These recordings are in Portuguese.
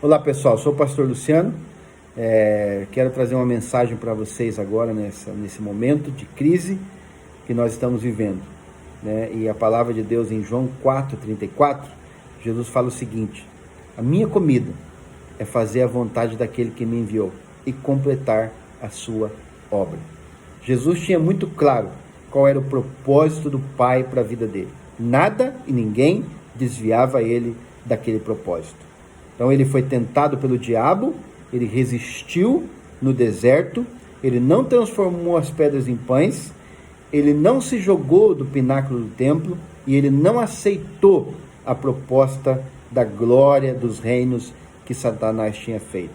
Olá pessoal, sou o pastor Luciano, quero trazer uma mensagem para vocês agora nesse momento de crise que nós estamos vivendo, né? E a palavra de Deus em João 4,34, Jesus fala o seguinte: a minha comida é fazer a vontade daquele que me enviou e completar a sua obra. Jesus tinha muito claro qual era o propósito do Pai para a vida dele. Nada e ninguém desviava ele daquele propósito. Então ele foi tentado pelo diabo, ele resistiu no deserto, ele não transformou as pedras em pães, ele não se jogou do pináculo do templo e ele não aceitou a proposta da glória dos reinos que Satanás tinha feito.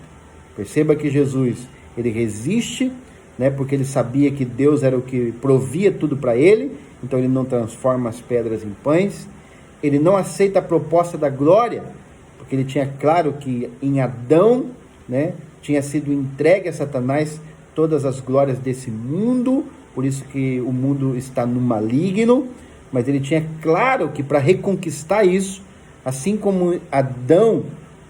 Perceba que Jesus, ele resiste, né, porque ele sabia que Deus era o que provia tudo para ele, então ele não transforma as pedras em pães. Ele não aceita a proposta da glória, porque ele tinha claro que em Adão, né, tinha sido entregue a Satanás todas as glórias desse mundo, por isso que o mundo está no maligno, mas ele tinha claro que para reconquistar isso, assim como Adão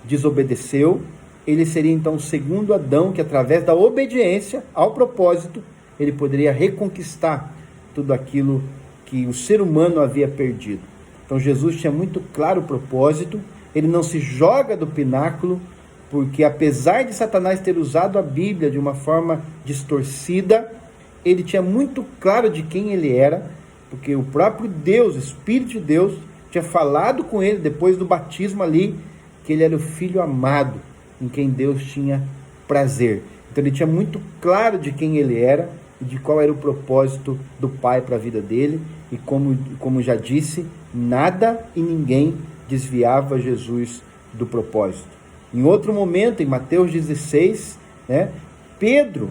desobedeceu, ele seria então o segundo Adão, que através da obediência ao propósito, ele poderia reconquistar tudo aquilo que o ser humano havia perdido. Então Jesus tinha muito claro o propósito, ele não se joga do pináculo, porque apesar de Satanás ter usado a Bíblia de uma forma distorcida, ele tinha muito claro de quem ele era, porque o próprio Deus, o Espírito de Deus, tinha falado com ele depois do batismo ali, que ele era o Filho amado, em quem Deus tinha prazer. Então ele tinha muito claro de quem ele era e de qual era o propósito do Pai para a vida dele, e como já disse, nada e ninguém desviava Jesus do propósito. Em outro momento, em Mateus 16, né, Pedro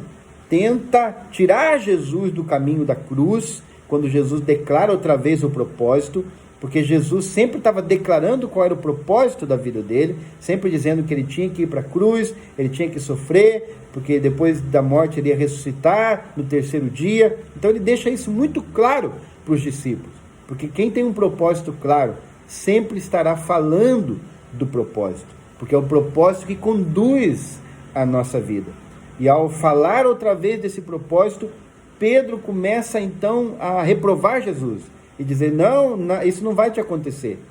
tenta tirar Jesus do caminho da cruz, quando Jesus declara outra vez o propósito, porque Jesus sempre estava declarando qual era o propósito da vida dele, sempre dizendo que ele tinha que ir para a cruz, ele tinha que sofrer, porque depois da morte ele ia ressuscitar no terceiro dia. Então ele deixa isso muito claro para os discípulos, porque quem tem um propósito claro sempre estará falando do propósito, porque é o propósito que conduz a nossa vida. E ao falar outra vez desse propósito, Pedro começa então a reprovar Jesus e dizer: não, isso não vai te acontecer.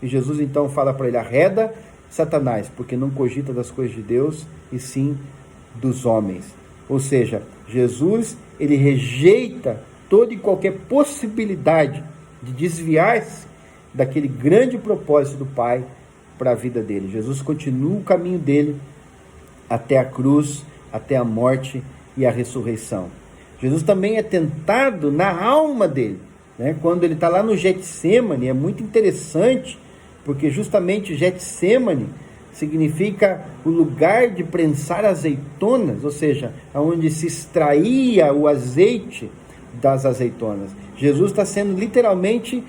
E Jesus então fala para ele: arreda, Satanás, porque não cogita das coisas de Deus, e sim dos homens. Ou seja, Jesus, ele rejeita toda e qualquer possibilidade de desviar-se daquele grande propósito do Pai para a vida dele. Jesus continua o caminho dele até a cruz, até a morte e a ressurreição. Jesus também é tentado na alma dele, né? Quando ele está lá no Getsêmani, é muito interessante, porque justamente Getsêmani significa o lugar de prensar azeitonas, ou seja, onde se extraía o azeite das azeitonas. Jesus está sendo literalmente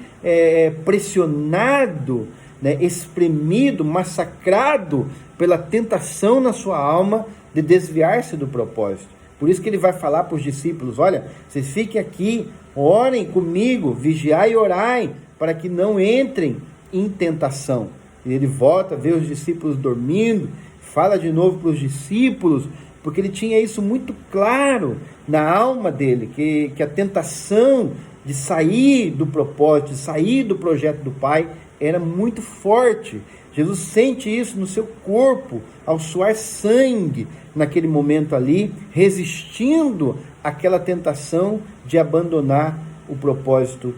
pressionado, né, espremido, massacrado pela tentação na sua alma de desviar-se do propósito. Por isso que ele vai falar para os discípulos: olha, vocês fiquem aqui, orem comigo, vigiai e orai, para que não entrem em tentação. E ele volta, vê os discípulos dormindo, fala de novo para os discípulos, porque ele tinha isso muito claro na alma dele, que a tentação de sair do propósito, de sair do projeto do Pai, era muito forte. Jesus sente isso no seu corpo, ao suar sangue naquele momento ali, resistindo àquela tentação de abandonar o propósito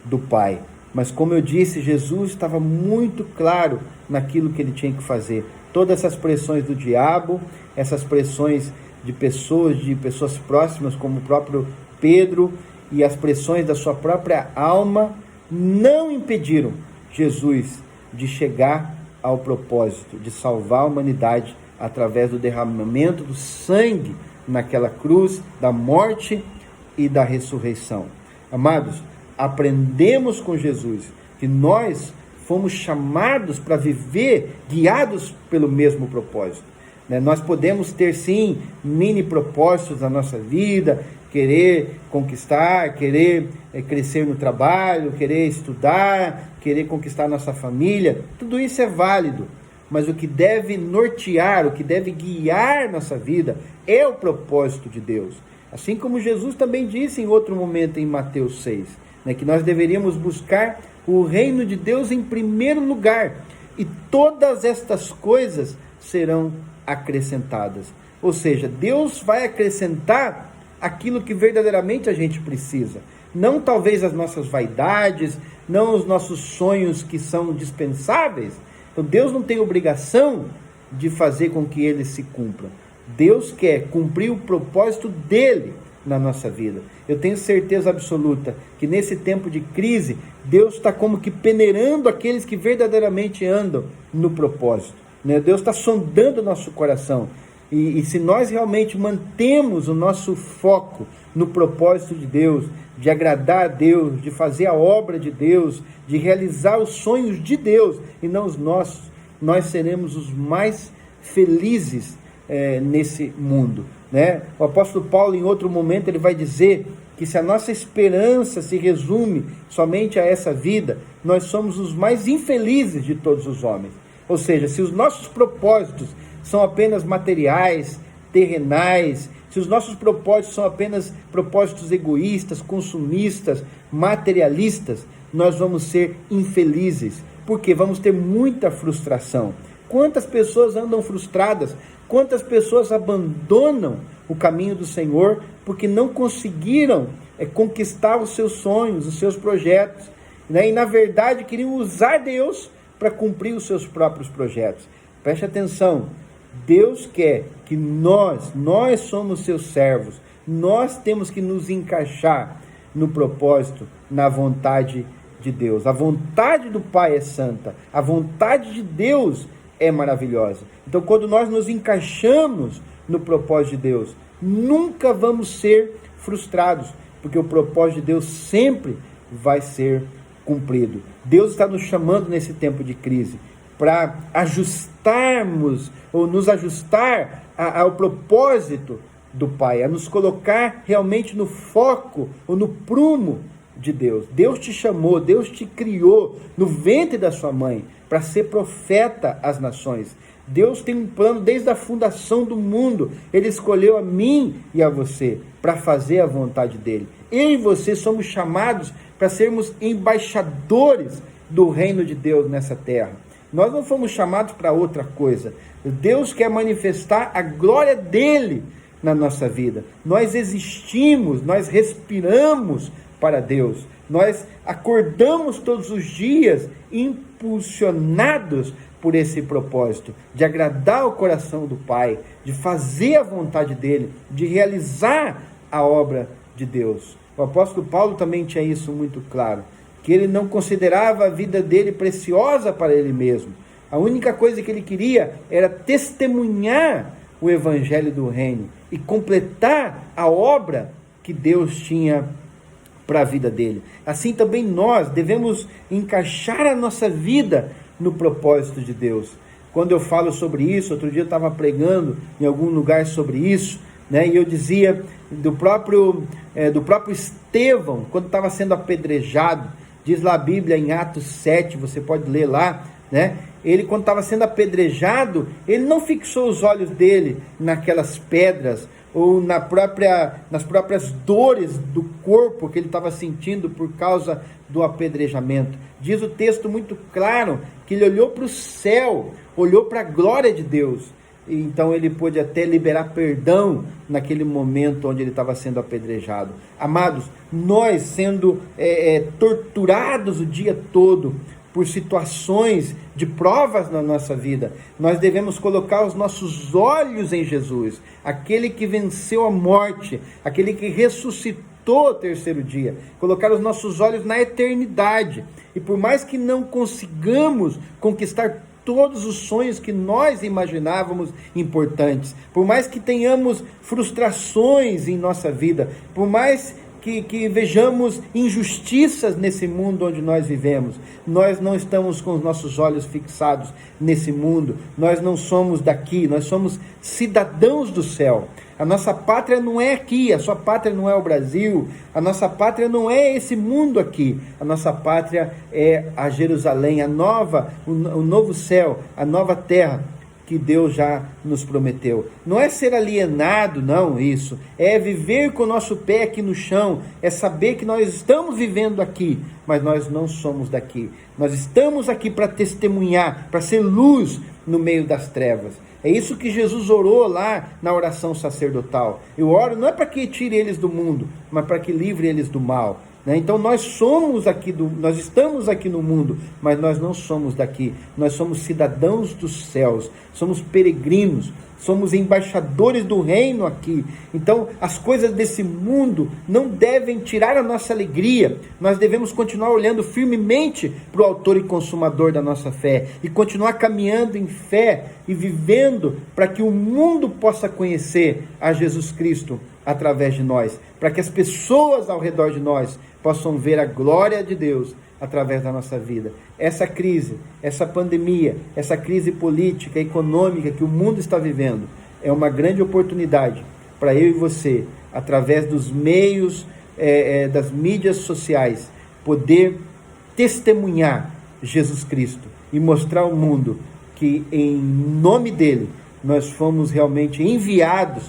do Pai. Mas como eu disse, Jesus estava muito claro naquilo que ele tinha que fazer. Todas essas pressões do diabo, essas pressões de pessoas próximas, como o próprio Pedro, e as pressões da sua própria alma, não impediram Jesus de chegar ao propósito de salvar a humanidade através do derramamento do sangue naquela cruz, da morte e da ressurreição. Amados, aprendemos com Jesus que nós fomos chamados para viver guiados pelo mesmo propósito. Nós podemos ter sim mini propósitos na nossa vida, querer conquistar, querer crescer no trabalho, querer estudar, querer conquistar nossa família, tudo isso é válido, mas o que deve nortear, o que deve guiar nossa vida é o propósito de Deus. Assim como Jesus também disse em outro momento em Mateus 6, né, que nós deveríamos buscar o reino de Deus em primeiro lugar, e todas estas coisas serão acrescentadas. Ou seja, Deus vai acrescentar aquilo que verdadeiramente a gente precisa. Não talvez as nossas vaidades, não os nossos sonhos que são dispensáveis. Então Deus não tem obrigação de fazer com que eles se cumpram. Deus quer cumprir o propósito dele na nossa vida. Eu tenho certeza absoluta que nesse tempo de crise, Deus está como que peneirando aqueles que verdadeiramente andam no propósito, né? Deus está sondando o nosso coração. E se nós realmente mantemos o nosso foco no propósito de Deus, de agradar a Deus, de fazer a obra de Deus, de realizar os sonhos de Deus e não os nossos, nós seremos os mais felizes nesse mundo, né? O apóstolo Paulo, em outro momento, ele vai dizer que se a nossa esperança se resume somente a essa vida, nós somos os mais infelizes de todos os homens. Ou seja, se os nossos propósitos são apenas materiais, terrenais, se os nossos propósitos são apenas propósitos egoístas, consumistas, materialistas, nós vamos ser infelizes, porque vamos ter muita frustração. Quantas pessoas andam frustradas? Quantas pessoas abandonam o caminho do Senhor porque não conseguiram conquistar os seus sonhos, os seus projetos, né? E na verdade queriam usar Deus para cumprir os seus próprios projetos. Preste atenção, Deus quer que nós somos seus servos, nós temos que nos encaixar no propósito, na vontade de Deus. A vontade do Pai é santa, a vontade de Deus é maravilhosa. Então, quando nós nos encaixamos no propósito de Deus, nunca vamos ser frustrados, porque o propósito de Deus sempre vai ser cumprido. Deus está nos chamando nesse tempo de crise para ajustarmos, ou nos ajustar ao propósito do Pai, a nos colocar realmente no foco, ou no prumo de Deus. Deus te chamou, Deus te criou no ventre da sua mãe para ser profeta às nações. Deus tem um plano desde a fundação do mundo. Ele escolheu a mim e a você para fazer a vontade dele. Eu e você somos chamados para sermos embaixadores do reino de Deus nessa terra. Nós não fomos chamados para outra coisa. Deus quer manifestar a glória dele na nossa vida. Nós existimos, nós respiramos para Deus. Nós acordamos todos os dias impulsionados por esse propósito, de agradar o coração do Pai, de fazer a vontade dele, de realizar a obra de Deus. O apóstolo Paulo também tinha isso muito claro, que ele não considerava a vida dele preciosa para ele mesmo. A única coisa que ele queria era testemunhar o evangelho do reino e completar a obra que Deus tinha para a vida dele. Assim também nós devemos encaixar a nossa vida no propósito de Deus. Quando eu falo sobre isso, outro dia eu estava pregando em algum lugar sobre isso, né? E eu dizia do próprio Estevão, quando estava sendo apedrejado. Diz lá a Bíblia em Atos 7, você pode ler lá, né? Ele, quando estava sendo apedrejado, ele não fixou os olhos dele naquelas pedras ou nas próprias dores do corpo que ele estava sentindo por causa do apedrejamento. Diz o texto muito claro que ele olhou para o céu, olhou para a glória de Deus. E então ele pôde até liberar perdão naquele momento onde ele estava sendo apedrejado. Amados, nós sendo torturados o dia todo por situações de provas na nossa vida, nós devemos colocar os nossos olhos em Jesus, aquele que venceu a morte, aquele que ressuscitou ao terceiro dia, colocar os nossos olhos na eternidade. E por mais que não consigamos conquistar todos os sonhos que nós imaginávamos importantes, por mais que tenhamos frustrações em nossa vida, por mais que vejamos injustiças nesse mundo onde nós vivemos. Nós não estamos com os nossos olhos fixados nesse mundo, nós não somos daqui, nós somos cidadãos do céu. A nossa pátria não é aqui, a sua pátria não é o Brasil, a nossa pátria não é esse mundo aqui, a nossa pátria é a Jerusalém, o novo céu, a nova terra que Deus já nos prometeu. Não é ser alienado, não, isso. É viver com o nosso pé aqui no chão, é saber que nós estamos vivendo aqui, mas nós não somos daqui. Nós estamos aqui para testemunhar, para ser luz no meio das trevas. É isso que Jesus orou lá na oração sacerdotal. Eu oro não é para que tire eles do mundo, mas para que livre eles do mal. Então nós estamos aqui no mundo, mas nós não somos daqui. Nós somos cidadãos dos céus, somos peregrinos, somos embaixadores do reino aqui. Então as coisas desse mundo não devem tirar a nossa alegria. Nós devemos continuar olhando firmemente para o autor e consumador da nossa fé e continuar caminhando em fé e vivendo para que o mundo possa conhecer a Jesus Cristo através de nós, para que as pessoas ao redor de nós possam ver a glória de Deus através da nossa vida. Essa crise, essa pandemia, essa crise política, econômica que o mundo está vivendo, é uma grande oportunidade para eu e você, através dos meios das mídias sociais, poder testemunhar Jesus Cristo e mostrar ao mundo que em nome dele nós fomos realmente enviados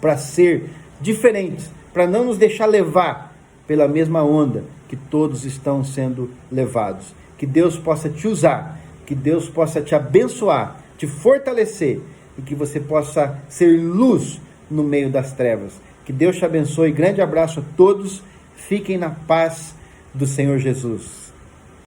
para ser diferentes, para não nos deixar levar pela mesma onda que todos estão sendo levados. Que Deus possa te usar, que Deus possa te abençoar, te fortalecer e que você possa ser luz no meio das trevas. Que Deus te abençoe. Grande abraço a todos. Fiquem na paz do Senhor Jesus.